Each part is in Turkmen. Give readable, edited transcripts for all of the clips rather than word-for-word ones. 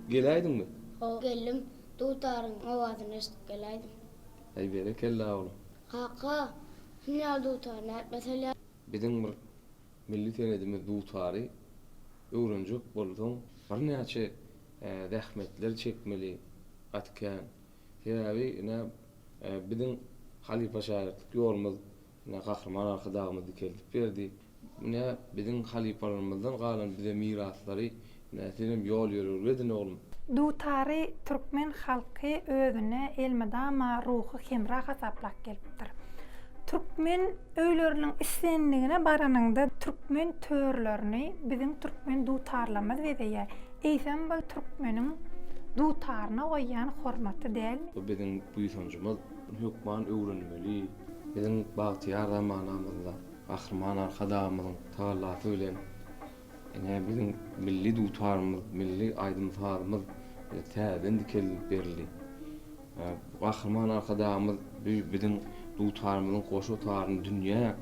Geleydinmi? O geldim, dutarın ovazyny eşitip gelaydım. Ay berekella oğlum. Kaka, ne dutar ne mesela Bizim bir milli senedimiz dutary öwrenjek bolsoň bir näçe zähmetler çekmeli atkan. Sebäbi ine bizim halifa şairlik ýolumyz ine gahrman arkadagymyz dikelip berdi. Ine bizim halifalarymyzdan galan bize miraslary ine senem ýol ýörürgedin oğlum. Dutary türkmen halky özüne elmedama ruhy hemra hasaplak gelipdir. Türkmen öýleriniň islendigine baranynda türkmen törlerini bizim türkmen dutarlamaz beýär. Eýsem bol türkmeniň dutaryna goýan hormaty däl. Bu bizim buýsanjymyz hökman öwrenmeli. Bizim bagtyar zamanamyzda gahrman arkadagymyzyň tagallaty bilen ine bizim milli dutarymyz, milli aýdymtarymyz täzen dikelip berildi. Gahrman arkadagymyz bizim dutarymyzyň goşu taryny dünýä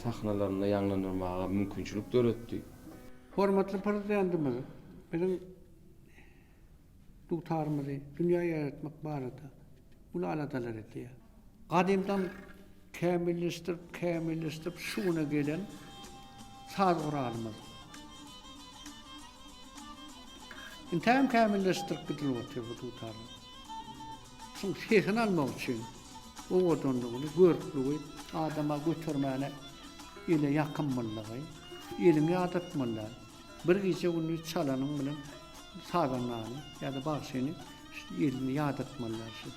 sahnalaryna ýanglandyrmaga mümkinçilik döretdi. Hormatly prezidentimiz bizim dutarymyzy dünýäge ýaratmak barada ulaladylar etdi. Gadymdan kämilleşdirip şuna gelen saz guralymyz. Intam kämilleşdirip gidilýär bu dutary. Şoň şeýhini almak üçin o odanlygyny görküli adama götürmäne ile ýakyn bolmaly, elini ýadatmaly. Bir gece onu çalanyň bilen saganyny ýa-da bagşyny elini ýadatmaly.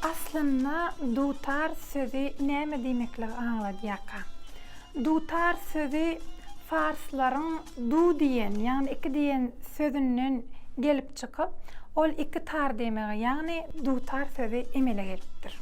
Aslında dutar sözü näme diýmekligi aňladýaka. Dutar sözü farslaryň du diýen, ýagny iki diýen sözünden gelip çykyp, ol iki tar demegi, ýagny dutar sözü emele gelipdir.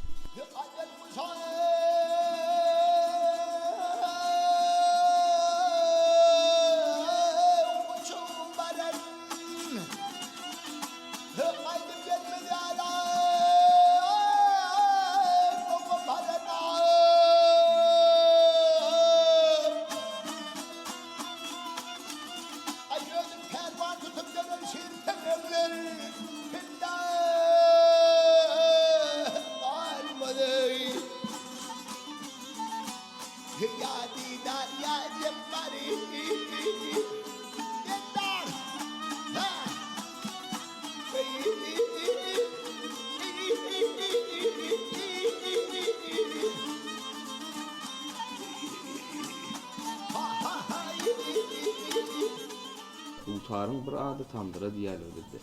Dutaryň bir ady tandyra diýerlerdi.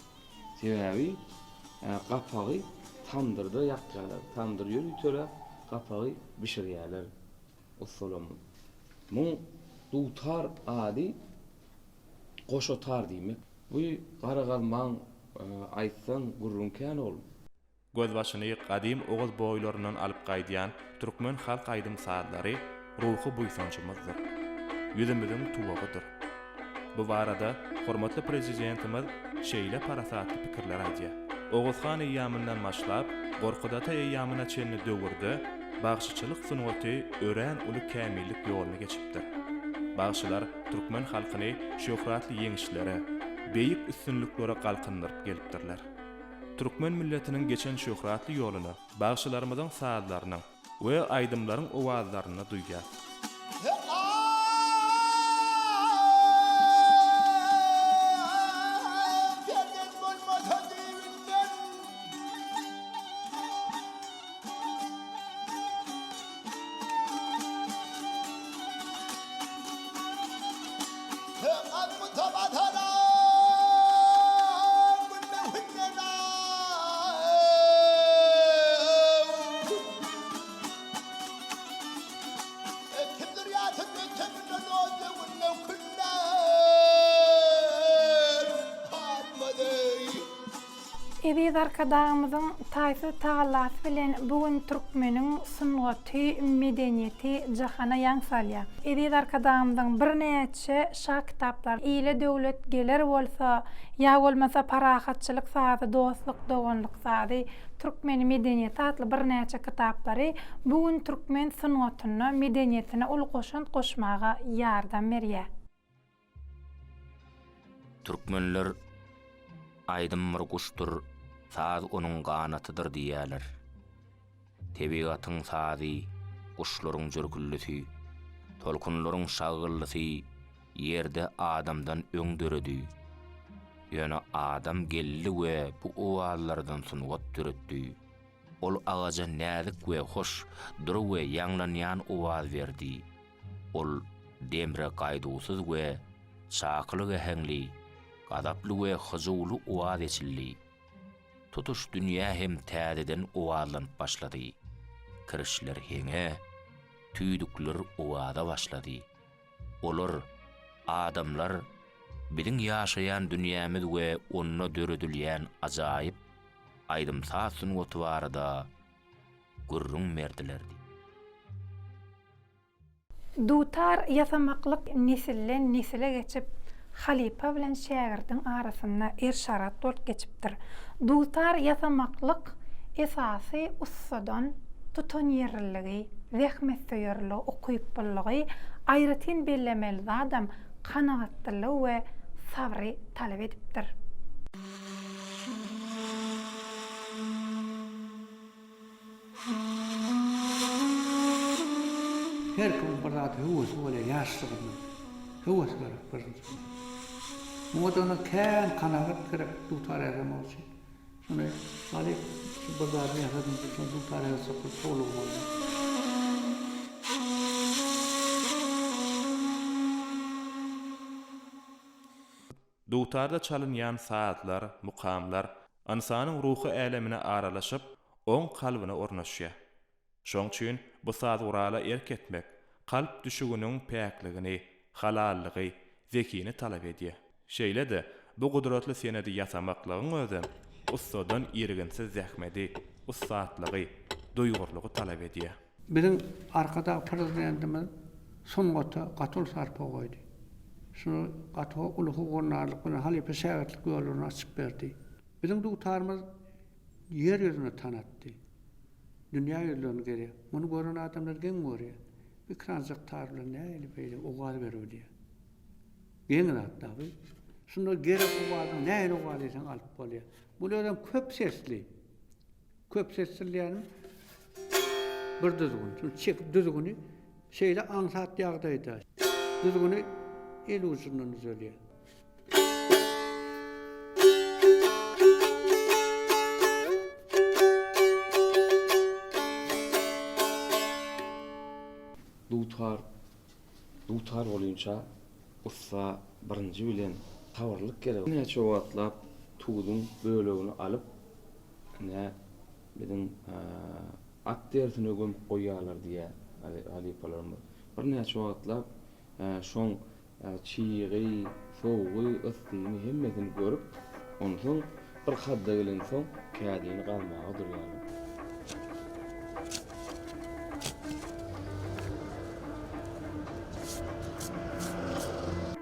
Sebäbi gapagy tandyrda ýakýarlar. Tandyr ýöre gapagy bişirýärler. Usulum. Bu dutar ady goşotar diýmek. Bu garagalman aýtsan gurrunkan ol. Gözbaşyny gadim oğuz boýlaryndan alyp gaýdýan türkmen halk aýdym saadlary ruhy buýsançymyzdyr. Ýüzümizin tuwagydyr. Bu barada hormatly prezidentimiz şeýle parasatly pikirler aýdýar. Oğuzhan eýýamyndan başlap Gorkudata eýýamyna çenli döwürde bagşyçylyk sunuwaty ören uly kämillik ýoluny geçipdir. Bagşylar türkmen halkyny şöhratly ýeňişlere, beýik üstünliklere galkyndyryp gelipdirler. Türkmen milletiniň geçen şöhratly ýoluny bagşylarymyzyň saadlarynyň we aýdymlaryň owazlaryny duýýar. Eziz arkadaşımızın taýsy tagallasy bilen bugün türkmeniň sungaty, medeniyeti jahana ýaňsalýar. Eziz arkadaşymyzyň bir näçe şa kitaplar ýyle döwlet geler bolsa, ýa bolmasa parahatçylyk sady, dostluk, doganlyk sady, türkmeni medeniyeti adly bir näçe kitaplary bugün türkmen sungatyna, medeniyetine ul goşan goşmaga ýardam berýär. Türkmenler aydym bir kuşdur, saz onun ganatıdır diýerler. Tebigatyň sazy, kuşlaryň jörgüllüsi, tolkunlaryň şagylysy ýerde adamdan öňdüredi. Ýöne adam gelli we bu owallardan sunugat türetdi. Ol agaja näzik we hoş, dur we ýanglanýan owal berdi. Ol demre gaýdusyz we şaklyk ehengli, gadaply we huzurlu owal eçildi. Tutuş dünýä hem täzeden owalanyp başlady. Kirişler heňe, tüýdükler owada başlady. Olar, adamlar, biziň ýaşaýan dünýämiz we onna döredilýän ajaýyp, aýdymsaz sungaty barada gurrun merdilerdi. Dutar ýasamaklyk nesilden nesile geçip halipa bilen şägirdin arasynda erşarat bolup geçipdir. Dutar ýasamaklyk esasy ussadan tutan ýerligi, zähmet söýerligi, okuyup bollygy, aýratyn bellemeli adam kanagatlyk we sabry talap edipdir. Her kim bir zat hüwes bole ýaşlygyny, hüwes gerek bir. Modana kän kanagat gerek dutar ýasamak üçin. Şunu hali bir zat ýasadym üçin dutar ýasamak solup boldy. Dutarda çalınýan saatlar, mukamlar insanyň ruhy älemine aralaşyp, oň kalbyna ornaşýar. Şoň üçin bu saat urala erk etmek, kalp düşüginiň päkligini, halallygy, zekini talap edýär. Şeýle-de bu gudratly senedi ýasamaklygyň özü ustadan ýerginsiz zähmeti, ustaatlygy, duýgurlygy talap edýär. Biziň arkada prezidentimiz sungaty gatul sarpa goýdy. Şunu gaty ulugy gornarlyk bilen halipe şäherlik ýoluny açyp berdi. Biziň dutarymyz ýer ýüzüne tanatdy. Dünýä ýüzüne gerek. Muny gören adamlar geň görýär. Bir kranjak tarlar näle beýle ogal berýär. Geň atdy. Şunda gerek ogalyň näle ogalysan alyp bolýar. Bulardan köp sesli. Köp sesliýän bir düzgün. Şu çek düzgünü şeýle aňsat ýagdaýda. Düzgünü el uzunluğunu söylüyor. Dutar bolýunça ussa birinji bilen tawarlyk gerek. Näçe wagtlap tuğdun bölegini alyp ne biziň at dertine gömüp goýýarlar diýär halipalarymyz. Bir näçe wagtlap şoň çiği, soğuğu, ıstığını hemmesini görüp, ondan soň bir hadda gelen soň kädini galmaga durýarlar.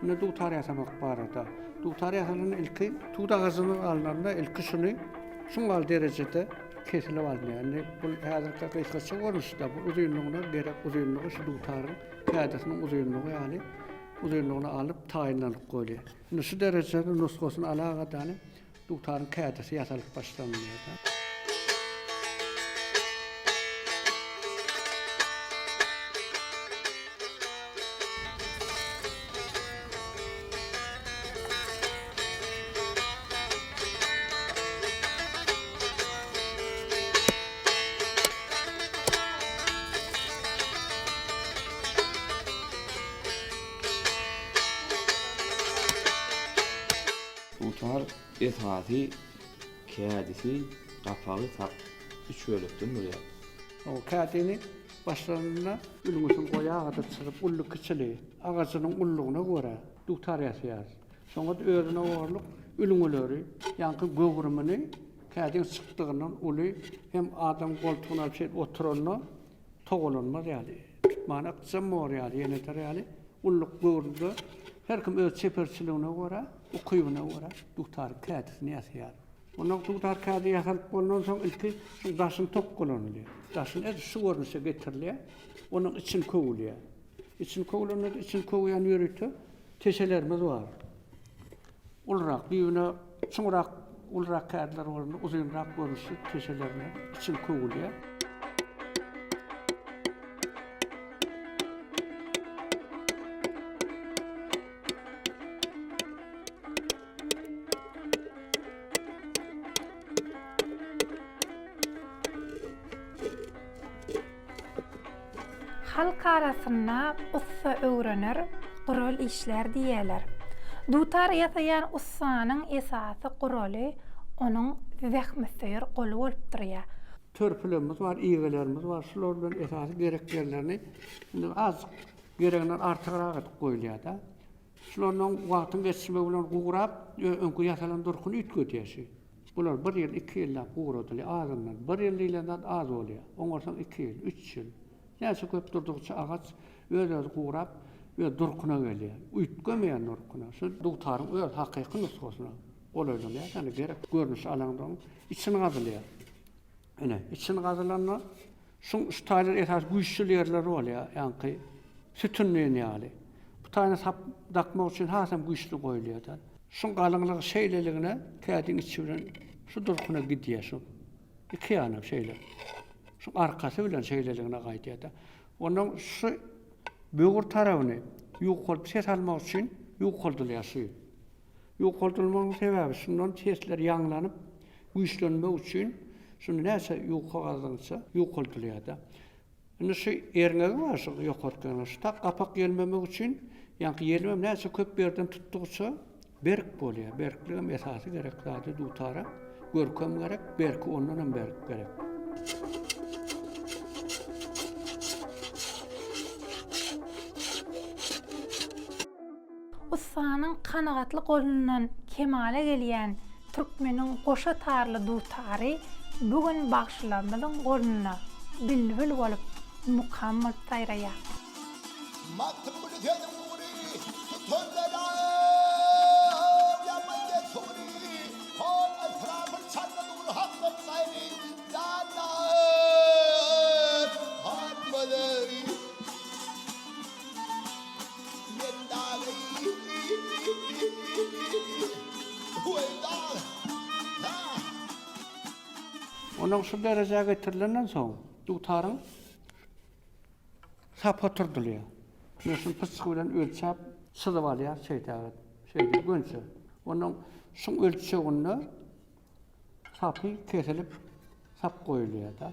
Ne dutar ýasamak barada. Dutar ýasanyň ilki tuğda gazyny alnanda ilki şuny şuňal derejede kesilip alýar. Bu häzirki kysgaça görüşde bu uzunlygyna gerek uzunlygy şu dutaryň kädesyniň uzunlygy ýaly uzunlygyny alyp taýinlanyp goýulýar. Şu derejede nusgasyny alagatan dutaryň kädesi ýasalyp başlanýar. Dutar esasy kädisi gapagy tak 3 bölekden bolýar. O kağıtını başlarına ülümüsün koyağı da çırpıp ullu kıçılı. Ağacının ulluğuna göre tutar yaşayar. Sonra da özüne varlık ülümüleri, yankı göğürümünü kağıtın çıktığından ulu hem adam koltuğuna bir şey oturulunu toğulunmaz yani. Tutmağına kıçın mor yani, yeneter yani. Ulluk göğüründe her kim öz çeperçiliğine göre, okuyuna göre tutar kağıtını yaşayar. Ondan tutar kağıdı yasalıp ondan sonra ilki daşın tok kullanılıyor. Daşın et su görünüşe getiriliyor. Onun için kovuluyor. İçin kovulunur, için kovuyan yürütü teşelerimiz var. Ulrak, büyüğüne çoğurak, ulrak kağıtlar var. Uzunrak görünüşü teşelerine için kovuluyor. Halk arasında ussa öğrenir, qurol işler diýerler. Dutar ýasaýan ussanyň esasy quroly onuň zähmetseýer golu bolup durýar. Törpülerimiz var, iğelerimiz var. Şulardan esası gereklerlerini az gereğinden artırarak edip koyuluyor da. Şulardan vaktin geçişme bilen kuğurap, önkü yasalan durkunu üt götüyesi. Bunlar 1 yıl, 2 yılla kuğuratılıyor ağzından. 1 yıl ile az oluyor. Onlardan 2 yıl, 3 yıl. Neyse köp durdukça ağaç öyle kuğurap ve durkuna geliyor. Ütkömeyen durkuna. Şu dutarın öyle hakiki nuskosuna. Oluyor. Yani gerek görünüş alandan içini kazılıyor. Yani içini kazılanlar şu taylar esas güçlü yerler oluyor. Yani sütünlüğün yani. Bu tane sap takmak için hasam güçlü koyuluyor. Şu kalınlığı şeyleliğine kağıdın içinden şu durkuna gidiyor. Şu iki yana şeyler. Şu arkası bilen şeyleliğine kaydıya da. Onun şu büyük tarafını yukarı ses almak için yukarıdılıyor suyu. Yukarıdılmanın sebebi şundan sesler yanlanıp güçlenmek için şunu neyse yukarıdılsa yukarıdılıyor da. Yani şu erine var şu yukarıdılıyor. Şu tak kapak gelmemek için yani gelmem neyse köp bir yerden tuttukça berk oluyor. Berkliğim esası gerek zaten dutara. Görkem gerek, berk ondan berk gerek. Ussanyň kanagatly golundan kemale gelýän türkmeniň goşa tarly dutary bugün bagşylanmadan goluna bilbil bolup mukammal taýraýar. Onun şu dereceye getirilenden sonra dutarın sap oturduluyor. Mesela pıskıyla ölçüp sıdıp alıyor şeyde gönçü. Onun şu ölçüğünü sapı kesilip sap koyuluyor da.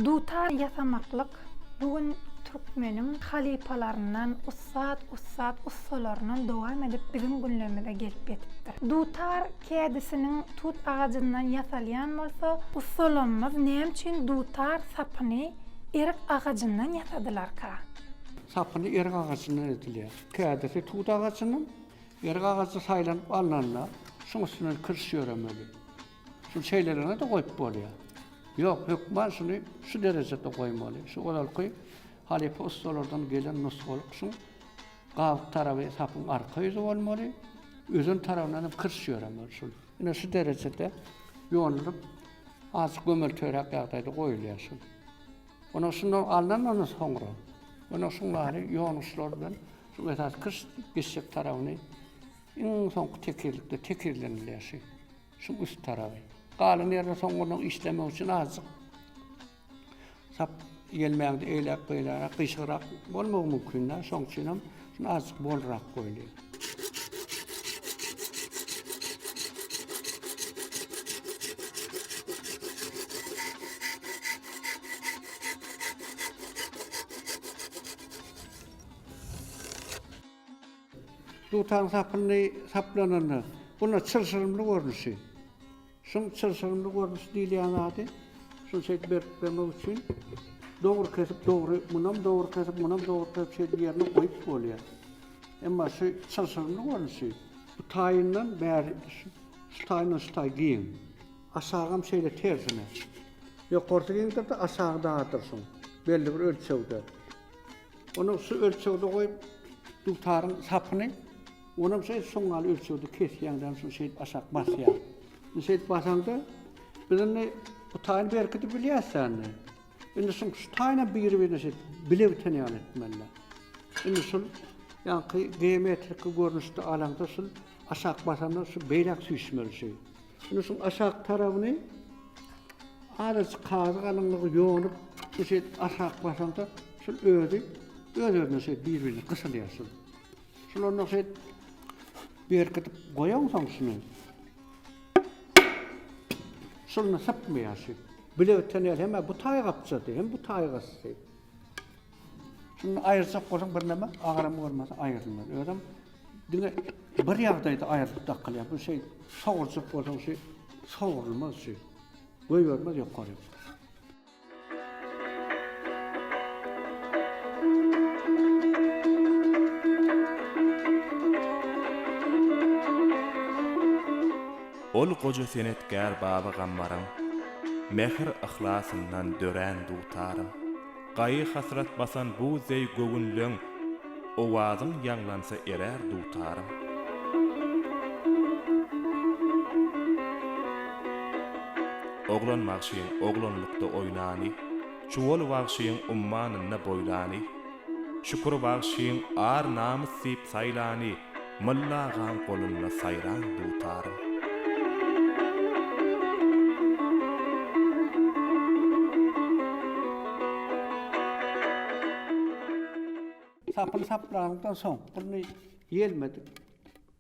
Dutar yasamaklyk bugün türkmeniň halipalaryndan ussalaryndan dowam edip bizim günlerimize gelip ýetipdir. Dutar kädisiniň tut agajyndan ýasalýan bolsa, ussalarymyz näme üçin dutar sapyny erik agajyndan ýasadylar ka? Sapını erik ağacından ediliyor. Kädisi tut ağacının erik ağacı saylanyp alınanlar şunun üstüne kırsıyor ömeli. Şu şeylerine de koyup oluyor. Yok, hükman şunu şu derecede koymalı. Şu olarak koy, halife ustalardan gelen nuskalık şun qavuk tarafı sapın arka yüzü olmalı, özün tarafından kırsıyor ömeli. Yine şu derecede yoğunlup azıcık gömül törek yağdaydı koyuluyor şun. Onun şundan alınan sonra, onun şunları yoğun ustalardan şu esas kırs geçecek tarafını en son tekirleniliyor şu. Şu üst tarafı. Qalın yerde sonundan işlemek için azıcık sap gelmeğinde eylek beylerak, kışırak olmak mümkünler. Son için şunu azıcık bolrak koyuluyor. Dutan sapını saplananı. Buna çırsırımlı görünüşü. Şun çırsırımlı görünüşü diýilýän zady. Şun şeýle berklemek üçin dogry kesip dogry, munam dogry kesip munam dogry kesip şeýle ýerine goýup bolýar. Emma şu çırsırımlı görünüşü. Bu taýyndan bäri şu taýyn giň. Aşagam şeýle tersine. Ýokardy giňde de aşagda atyrsyň. Belli bir ölçegde. Onu şu ölçegde goýup dutarın sapını onun şey soňaly ölçegde kesýäňden şu şey aşak basýar. Bu şey basanda bizimle bu taýyn berkidi bilýärsen. Indi şu taýyna bir şey bile bitenýär etmeli. Indi şu ýa-ni geometrik görnüşde alanda şu aşak basanda şu beýlek süýşmeli şey. Indi şu aşak tarabyny arys kazy galynlygy ýonup şu şey aşak basanda şu özüne şey bir-birini kısılýar şu. Şularny şey berkitip goýaňsaň şunu. Şunu sapmaýar şu. Bileýär hem bu taýy gapçady, hem bu taýy gasy. Şunu aýyrsak bolsaň bir näme agram görmese aýrylmaz. Öýdem diňe bir ýagdaýda aýryp takylýar. Bu şey sowurjak bolsaň şey sowurulmaz şey. Goýbermez ýokary. Ol goja senetkär baba gammaryň mehr ihlasyndan dören dutarym. Gaýy hasrat basan bu zey göwünlüň owazyň ýanglansa erer dutarym. Oglan magşyň oglanlykda oýnany, çuwal wagşyň ummanyna boýlany. Şükür wagşyň ar namys sip saýlany, mulla gan golunna saýran dutarym. Sapını saplandıktan soň bunu ýelmedik.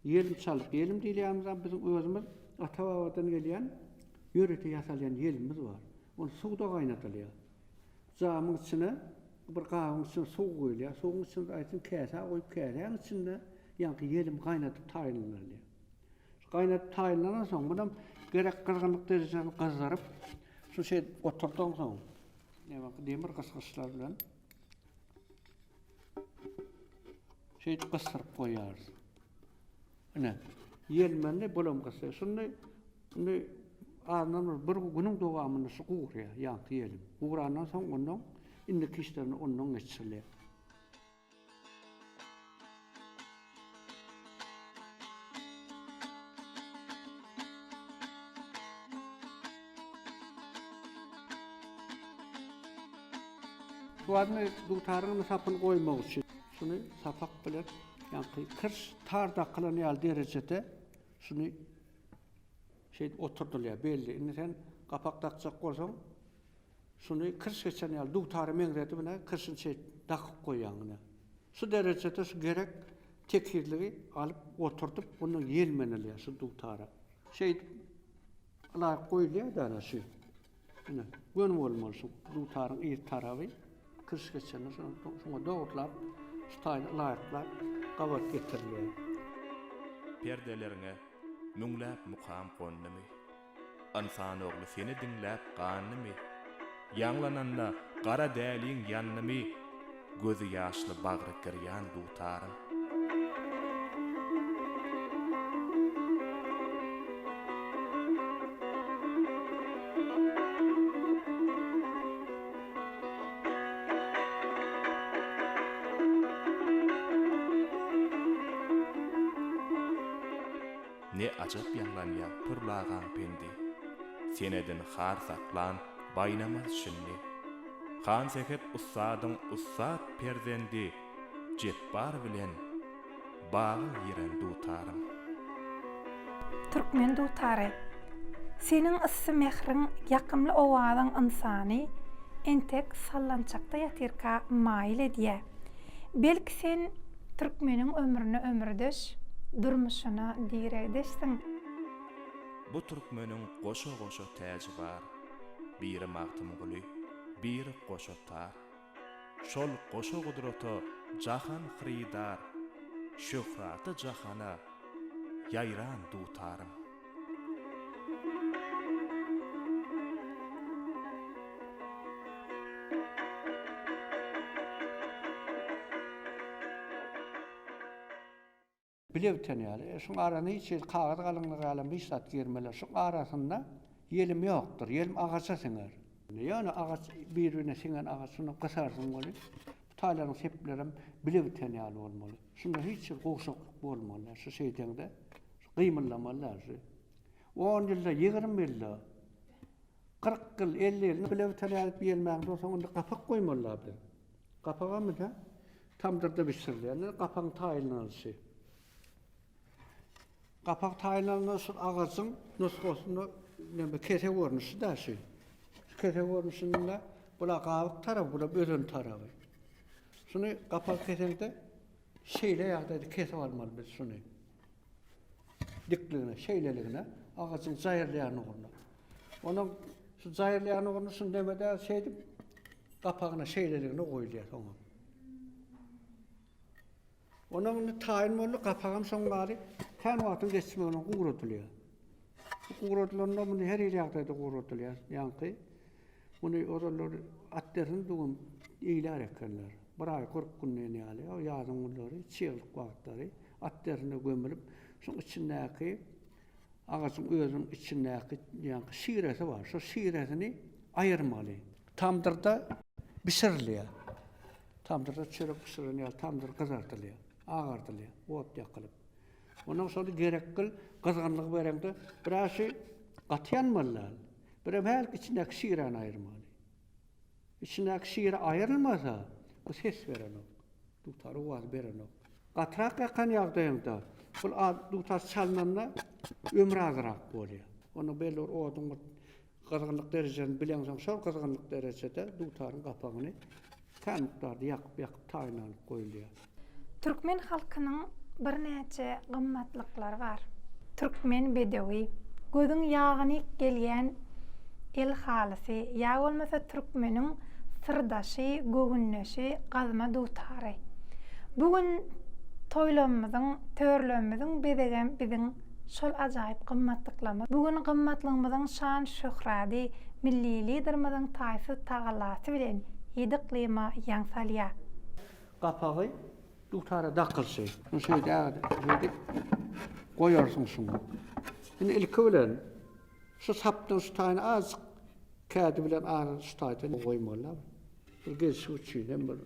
Ýelim çalyp, ýelim diýilýänimiz bizim özümüz ata-babadan gelýän ýöreti ýasalýan ýelimiz bar. Onu suwda gaýnatylýar. Jamyň içine bir gaýanyň içine suw goýulýar. Suwun içine aýtyn käse goýup käseň içinde ýa-ni ýelim gaýnatyp taýynlanýar. Gaýnatyp taýynlanan soň bunam gerek kızgınlyk derejesini gyzdyryp şu şey oturtdan soň näme demir gysgyslar bilen şey kısırıp koyar. Ne? Yelmende bolam kısır. Şunu andan bir günün dowamyny şu gurya ýa diýelim. Gurandan soň onuň indi kişlerini onuň geçirler. Şu adny dutaryny sapyny goýmak üçin şunu sapak bilen ýa-ni kırş tarda kılanyal derecede şunu şey oturdulýar belli. Indi sen kapak takjak bolsaň şunu kırş geçenýal dutary meňredi bilen kırşyn şey takyp goýýanyna. Şu derecede şu gerek tekirligi alyp oturtup bunu ýelmenelýär şu dutara. Şey alar goýulýar da şu. Ine gönüm bolmaly şu dutaryň ýer taraby kırş geçenýär şoňa dogurlap Stayla laýyklap gawat getirilýär. Perdelerine müňläp mukam kondymy. Insan ogly seni dinläp ganymy. Ýanglananda gara däliň ýanymy. Gözü ýaşly bagry kirýän dutarym. Ne ajap ýanglanýar pürlagan pendi. Senedin har saklan baynamaz şinni. Kan sekep ussadyň ussat perdendi. Jetbar bilen bagy ýeren dutarym. Türkmen dutary. Senin ıssy mehriň ýakymly owazyň insany entek sallançakda ýatyrka maýil edýär. Belki sen türkmeniň ömrüne ömürdeş, durmuşuna diýeregdeşsiň. Bu türkmeniň goşa-goşa täji bar. Biri magtymguly, biri goşatar. Şol goşa gudraty jahan hridar. şöhrata jahana ýaýran dutarym. Bilewten ýaly. Şoň arany hiç kagaz galynlygy alan bir sat girmeler. Şoň arasynda yelim ýokdur. Yelim agaça siňer. Ýani agaç bir-birine siňen agaçyny gysarsyň boly. Taýlaryň seplerim bilewten ýaly bolmaly. Şunda hiç goşoklyk bolmaly. Şu şeýdende gymylamalar. 10 ýylda 20 ýylda 40 ýyl 50 ýyl bilewten ýaly bilmäň soňunda gapak goýmalar. Gapagamy da tamdyrda biçirler. Gapaň taýlanýy. Kapak taýlanýan agaçyň nusgasyny näme kese görnüşi da şu. Kese görnüşinde bula gaýyk tarap, bula bölen tarapy. Şunu kapak kesende şeýle ýagdaýda kesip almaly biz şunu. Dikligine, şeýleligine, agaçyň zaýyrlaýan urna. Onuň şu zaýyrlaýan urnusyny demede şeýdip kapagyna şeýleligine goýulýar soňa. Onuň taýlanmaly kapagam soňlary kan wagtyň geçmegine gurutulýar. Bu gurutulanlar muny her ýagdaýda gurutulýar. Ýa-ni muny oralar atlaryň dugum eýler ekenler. Bir ay 40 günden ýaly o ýazyň gulary, çyýlyk wagtlary atlaryna gömülip, şoň içindäki agaçyň özüň içindäki ýa-ni şiresi bar. Şu şiresini aýyrmaly. Tamdyrda bişirilýär. Tamdyrda çörek pişirilýär, tamdyr gyzartylýar, agardylýar, ot ýakylyp. Ondan sonra gerekli kızgınlık verende biraz katyanmalılar. Bir belki içindeki şiiren ayırmalı. İçindeki şiire ayrılmasa bu ses veren o. Dutarı vaz veren o. Katrak yakan yağdayında bu dutar çalınanla ömrü azırak oluyor. Onu belli odun kızgınlık dereceni bilen sonra kızgınlık derecede dutarın kapağını kanıtlarda yakıp taýlanıp koyuluyor. Türkmen halkynyň bir näçe gymmatlyklary bar. Türkmen bedewi, gözüň ýagyny gelýän el halysy, ýa bolmasa türkmeniň sırdaşy, gögünneşi, gazma dutary. Bugün toýlamyzyň, törlemimiziň bedegen biziň şol ajaýyp gymmatlyklarymyz. Bugün gymmatlygymyzyň şan şöhrady, milli liderimiziň taýsy tagalasy bilen ýediklima ýaňsalýar. Kapağı dutara dakılsy. Bu şeýde goýarsyň şunu. Indi ilki bilen şu sapdan şutaýyny az kädi bilen ara şutaýdan goýmalar. Bir geçi üçin bir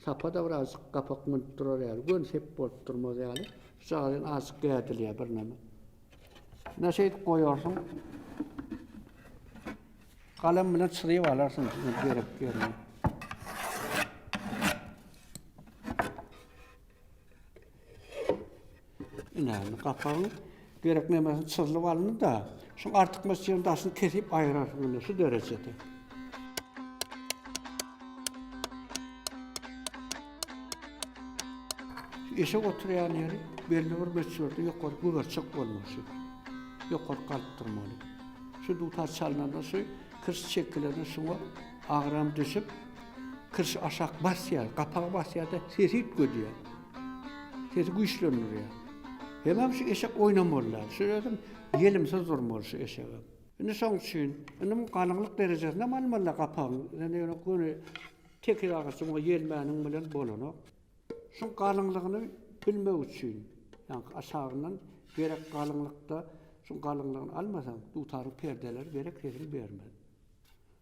sapa da biraz kapak mıntırar ýaly. Gön sep bolup durmaz ýaly. Şaýdan az kädilýär bir näme. Näşeýit goýarsyň. Kalem bilen çyryp alarsyň gerek görmüyor. Yani kapağı gerek nemesini çırılıp alınır da şu artık mesleğin daşını kesip ayırarsın şu derecede. Eşe oturuyan yeri belli bir mesleğinde yukarı güverçek olması. Yukarı kalıp durmalı. Şu dutar çalınanda şu kırş çekilerine şuna ağram düşüp kırş aşağı basıyor, kapağı basıyor da sesip gidiyor. Sesi güçleniyor ya. Hemem şu eşek oynamalılar. Söyledim, yelimsiz durmalı şu eşeğe. Şimdi son için, onun kalınlık derecesinde malmalı kapağın. Yani onu tekir ağasına yelmenin bilen bolunu. Şu kalınlığını bilmek için, yani aşağından gerek kalınlıkta, şu kalınlığını almasan, tutarı perdeler gerek sesini vermez.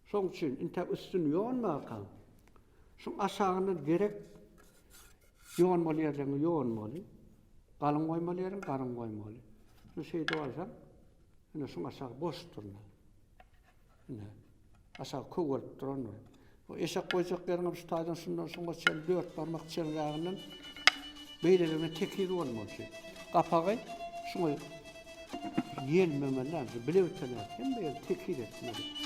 Son için, inte üstünü yoğunmakan, şu aşağından gerek yoğunmalı yerlerini yoğunmalı. Kalın koymalı yerin, kalın koymalı. Şu şeyde varsa, yine şun aşağı boş durma. Yine aşağı kuvvet durma. O eşek koyacak yerine şu taydan şundan sonra çel, 4 parmak çelrağından beylerine tekir olmalı. Kapağı şunu yenmemeler, bilevteler, hem de tekir etmeli.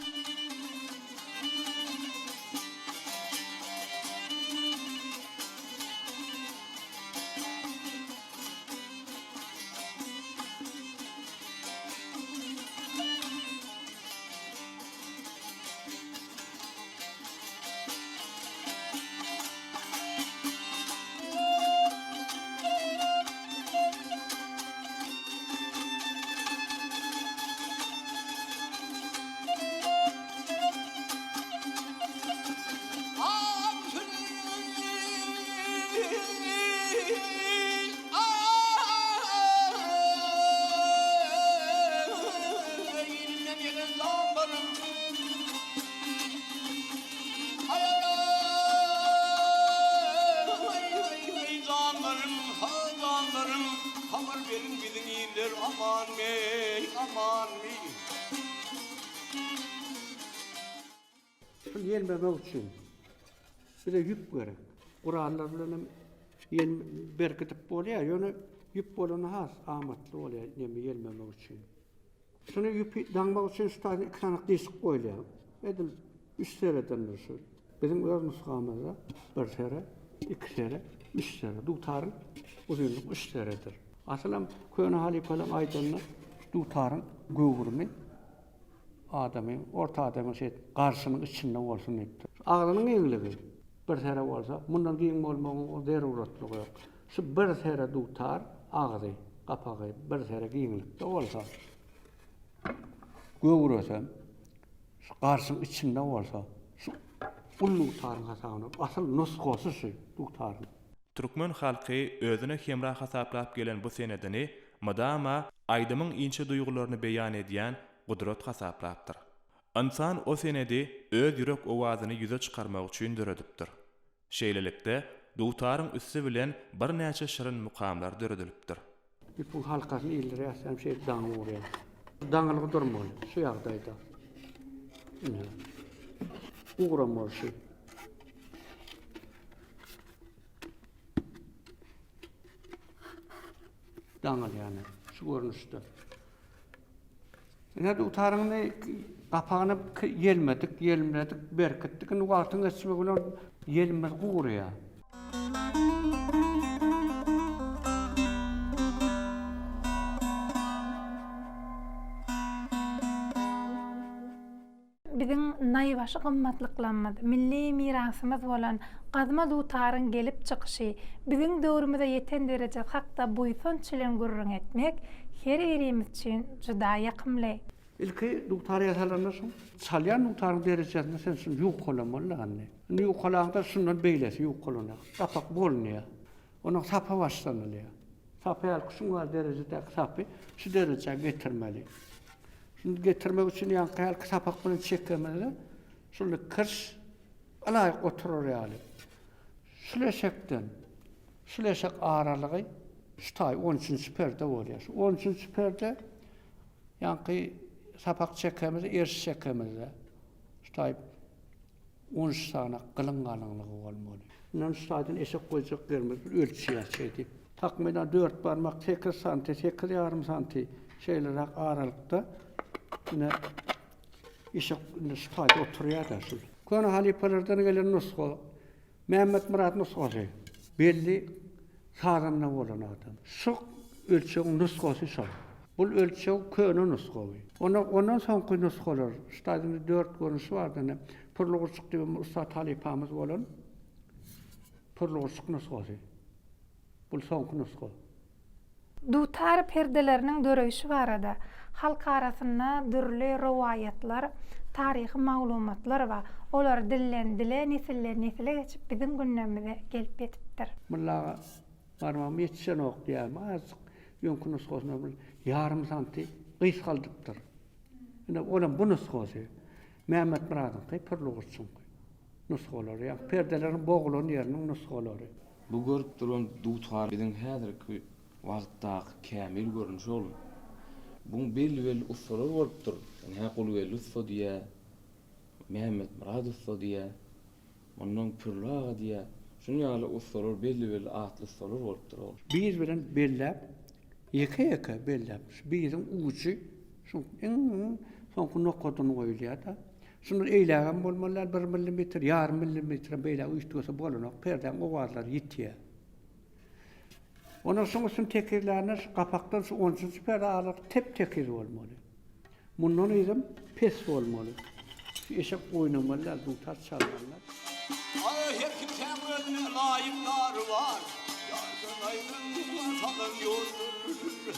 Ağlar verin bizim iyiler aman mey, aman mey. Şu gelmemek için bir de yüp gerek. Kurallarla berkitip oluyor, yani yüp olana has, amatlı oluyor, nemi gelmemek için. Şunu yüp danmak için iki tane desik koyuyor. Edim üç seredenler şu. Bizim öz nuskamızda bir sere, iki sere, üç sere. Dutarın uzunluk üç seredir. Aslan köyüne halifelem aydanlar dutarın gövürünü adamın, orta adamın karşısının içinden olsun ettir. Ağlının eğiliği bir sere olsa, bundan giyin olmanın o deruratlığı yok. Şu bir sere dutar, ağzı, kapağı, bir sere giyinlikte olsa, gövürösem, şu karşısının içinden olsa, şu ullu tarın hasabını, asıl nuskosu şu dutarın. Türkmen halky özüne hemrah hasaplap gelen bu senedini madama aydymyň inçe duýgularyny beýan edýän gudrat hasaplapdyr. İnsan o senedi öz ýürek owazyny ýüze çykarmak üçin döredipdir. Şeýlelikde duýtaryň üstü bilen bir näçe şirin mukamlar döredilipdir. Bu halkasyny illeri ýasam şey daňy urýar. Daňylygy durmaly, şu ýagdaýda. Uğramar şey. Daňyl ýani, şu görnüşde. Näde utaryňy gapagyny gelmedik, berkitdik. Inu wagtyň geçmek bilen gelmez gurýar. Bizim naýbaşy gymmatlyklanmady. Milli mirasymyz bolan gazma dutaryň gelip çykyşy, bizim döwrümizde ýeten derejede hakda boýsun çilen gurrun etmek her birimiz üçin juda ýakymly. İlki dutar ýasalaryndan soň çalýan dutaryň derejesinde sen şunu ýok bolamaly anne. Ýok bolanda şundan beýlesi ýok bolana. Sapak bolnýar. Onuň sapa başlanýar. Sapa ýalkyşyň var derejede sapy şu derejeye getirmeli. Şunu getirmek için ýa-da sapak bilen çekmeli. Şunu kırş alaýyk oturur ýaly. Şuleşek aralygy şutay 13-nji perde bolýar. 13-nji perde ýa-da sapak çekmeli, erş çekmeli. Şutay 13 sana gylyngalygy bolmaly. Näme şutaýdan eşek goýjak bermez, bir ölçüýär çekip. Takmyna 4 barmak 8 santy, 8,5 santy şeýlerak aralykda yine eşek şutaýda oturýar da şu. Köne halifelerden gelen nusko, Mehmet Murat nuskosy, belli saranyna bolan adam. Şu ölçeğin nuskosy şu. Bul ölçeği köne nuskowy. Ondan soňky nuskolar, şutaýda 4 görnüşi bar da, purlugurçuk diýip usta talipamyz bolan, purlugurçuk nuskosy. Bul soňky nusko. Dutar perdelerinin döreýüşi barada halk arasynda dürli rowaýatlar, taryhy maglumatlar we olar dillen dile, nesilden nesile geçip bizim gündemimize gelip etipdir. Mulla barmam ýetişen ok diýär, azık ýönkü nuskosyna ýarym santy gys galdypdyr. Ine olan bu nuskosy Mehmet Muradyň pırlugurçuk nuskolary, ýa perdelerin boğulan ýeriniň nuskolary. Bu görüp duran dutar biziň häzirki wagtdaky kämil görnüş ol. Bu belli usullar bolupdyr. Yani ha Gulgeli usul diýär, Mehmet Murad usul diýär, ondan pürlaga diýär. Şunu ýaly usullar belli atly usullar bolupdyr. Biz bilen bellep, ýeke bellep, bizim uçy şu soňky nokodyny goýulýar da. Şunu eýlägen bolmalar 1 millimetr, ýarym millimetr beýle uýtdysa bolanok, perden owazlar ýetýär. Ondan soň şun tekirlerini kapaktan şu 13-nji perde alyp tep-tekir bolmaly. Mundan izim pes bolmaly. Eşek oýnamalar, dutar çalmalar. Ay her kim özüne laýyklary var. Ýardan aýrylýan salan ýoldur.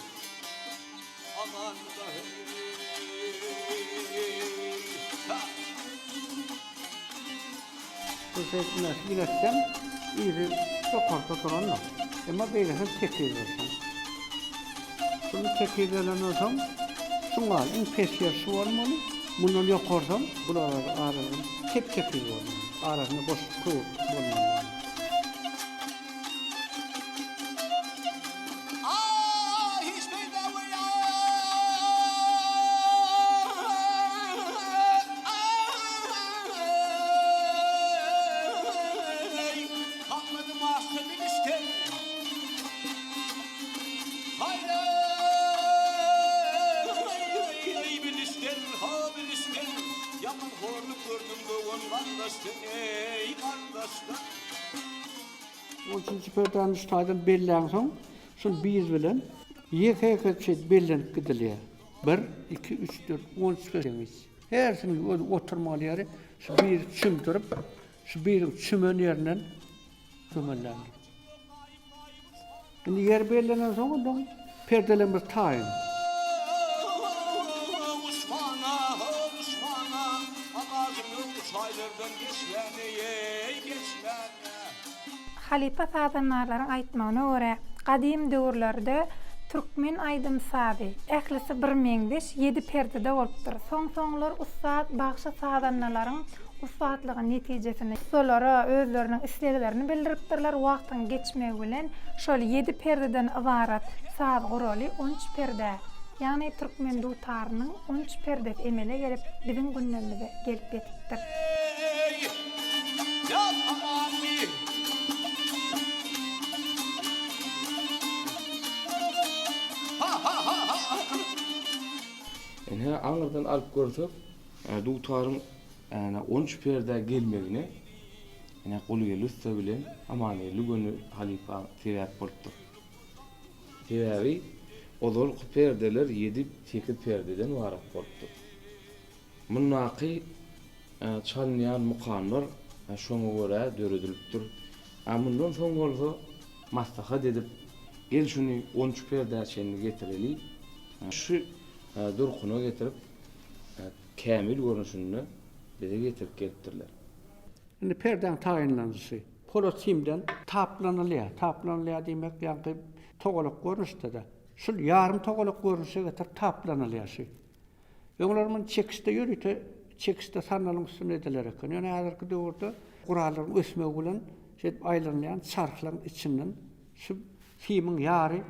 Aman da Bu sesini bilersem iri sokarda duranlar. Ama beýlesen tekir bolsun. Şunu tekirlenen olsam, şuna pes ýer şu bolmaly. Mundan ýokarsam, bular aralyny tep-tekir bolmaly. Arasyna boşluk bolmaly. kardeşler, ey kardeşler. 13-nji perden üstadyň belläň soň, şol biz bilen ýeke-ýeke çet bellenip gidilýär. 1, 2, 3, 4, 13 perden. Hersini oturmaly ýeri şu bir çümdürip, şu bir çümen ýerinden kömellendir. Indi yer bellenen soň ondan perdelerimiz taýyn. Osmana, Osmana, ağacımın çaylardan geçmeni, ey geçmeni. Halipa sadanlarlaryň aýtmagyna görä, gadim döwürlerde türkmen aýdym sady, ählisi 1007 perdede bolupdyr. Soň-soňlar ustad bagşa sadanlaryň ustadlygy netijesinde solara özleriniň isleglerini bildiripdirler. Wagtyň geçmegi bilen şol 7 perdeden ibarat sad guraly 13 perde. Ýani türkmen dutarynyň 13 perde emele gelip biziň günlerimize gelip ýetipdir. Ey, ya tamami. Ene aňyrdan alyp görsek, dutaryň 13 perde gelmegine ene goly gelýär bilen amany lügünü halifa sebäp bolupdyr. Sebäbi olol perdeler 7-8 perdeden ibarat bolupdyr. Munaky çalynýan mukamlar şoňa görä döredilipdir. Amyndan soň bolsa maslahat edip gel şunu 13 perde çenini getireli. Şu durkuna getirip kämil görünüşini bize getirip gelipdirler. Indi perden taýynlanjy. Polotimden taplanylýar. Taplanylýar diýmek ýa-ni togolak görünüşde de. Şol ýarym togolak görünüşe getirip taplanylýar. Ýöňlerimiň çekiste ýörüte, çekiste sanalyň üstüne ediler eken. Ýöne häzirki döwürde guralların ösmegi bilen şeýip aýlanýan çarklaryň içinden şu filmiň ýary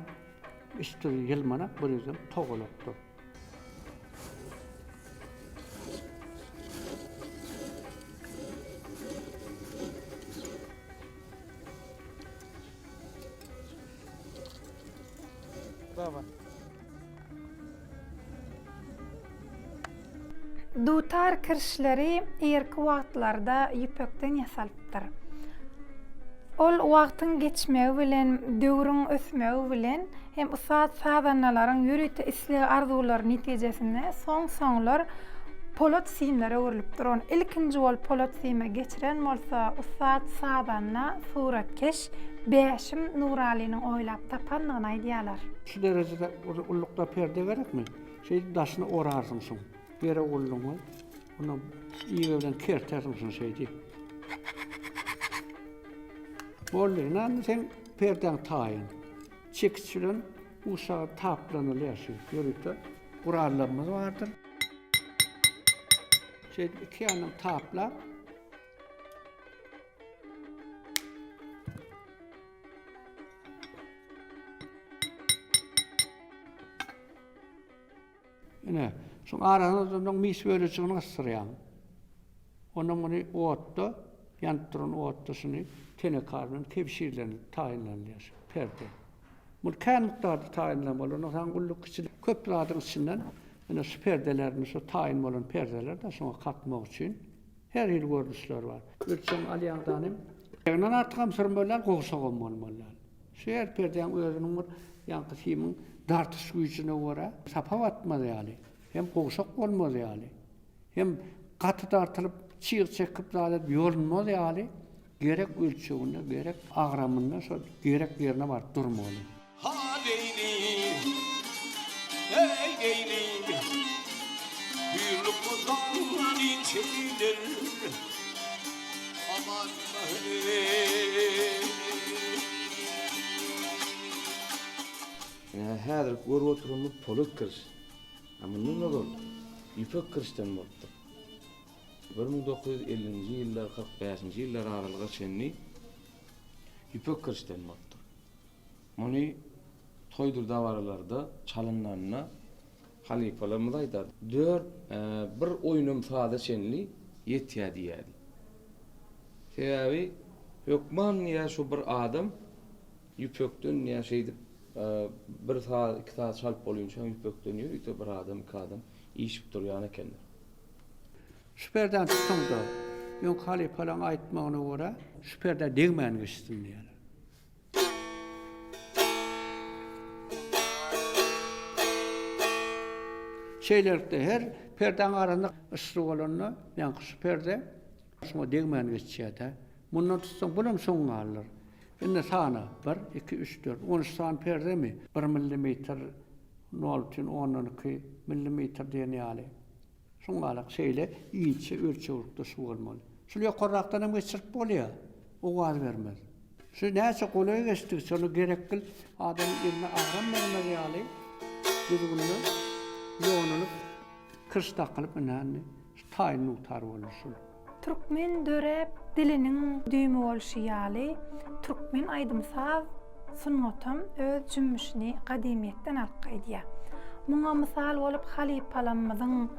üstü ýylmana bir ýüzüm togolakdyr. Dutar kirişleri erki wagtlarda ýüpekden ýasalypdyr. Ol wagtyň geçmegi bilen, döwrüň ösmegi bilen hem usat sadanalaryň ýürüte isleg arzulary netijesinde soň-soňlar polat simlere öwrilipdir. On ilkinji bol polat sime geçiren bolsa usat sadanna suratkeş Beşim Nurali'nin oýlap tapanlygyny aýdýarlar. Şu derejede ullukda perde gerekmi? Şey daşını orarsın soň. Yere ulluňy, onu iýe bilen kertersin soň şeýdi. Bolýan sen perden taýyn. Çekçilen uşağa taplanylýar şu ýörükde gurallarymyz bardyr. Şeýdi iki ýanyň taplap ene şoň arasynda mis bölüjigini ysyrýan. Onuň muny otda, ýantyryn otdasyny tenekardan tebşirlenip taýynlanýar perde. Bu kän mikdarda taýynlanmaly, onu han gulluk kiçilik köp radyň içinden ene şu perdelerini, şu taýyn bolan perdeler de şoňa katmak üçin her ýyl görnüşler bar. Ölçüm alýandanym ýagnan artykam sürmöler gowşagam bolmaly. Şu her perdeň özüniň bir ýanky filmiň dartyş güýjüne görä sapa batmady ýaly. Hem gowşak bolmady ýaly. Hem gaty dartylyp çyýg çekip zalet ýolunmady ýaly. Gerek ölçüğüne, gerek agramyna, şol gerek ýerine bar durmaly. Ha leyli, ey leyli, büyülük ozan inçelidir. Aman hey. Häzir görüp oturumyz polat kiriş. Amyndan boldy. Ýüpek kirişden boldy. 1950-nji ýyllar, 45-nji ýyllar aralyga çenli ýüpek kirişden boldy. Muny toýdur dawaralarda çalynanyna halifalarymyz aýdady. Bir oýnum sada çenli ýetýär diýädi. Sebäbi hökman ýa şu bir adam ýüpekden ýa şeýdi bir saat, 2 saat çalyp bolýunça ýüpekden ýürüýdi bir adam, 2 adam işip durýan ekenler. Şu perden tutunda Yon halifalan aýtmagyna görä süperde degmän geçsin diýerler. Şeylerde her perden arasında ısrı olanı, yani süperde şuna degmän geçýär. Bundan tutsaň bulam soňa alır. Indi sana 1, 2, 3, 4, 13 san perde mi? 1 millimeter 0,12 millimeter diýen ýaly. Şoňa alyk şeýle iýçe ölçeglikde su bolmaly. Şol ýokarrakdan hem geçirip bolýar. O gaz bermez. Şu näçe golay geçdik, şonu gerekli adam ýerine agram bermez ýaly. Düzgünle yoğunlup kırş takılıp näni taýyny utar bolýar. Türkmen dörep dilinin düýmü bolşy ýaly türkmen aýdymsaz sunnatam öz cümmüşini gadimiýetden alyp gaýdýar. Muňa mysal bolup halipalarymyzyň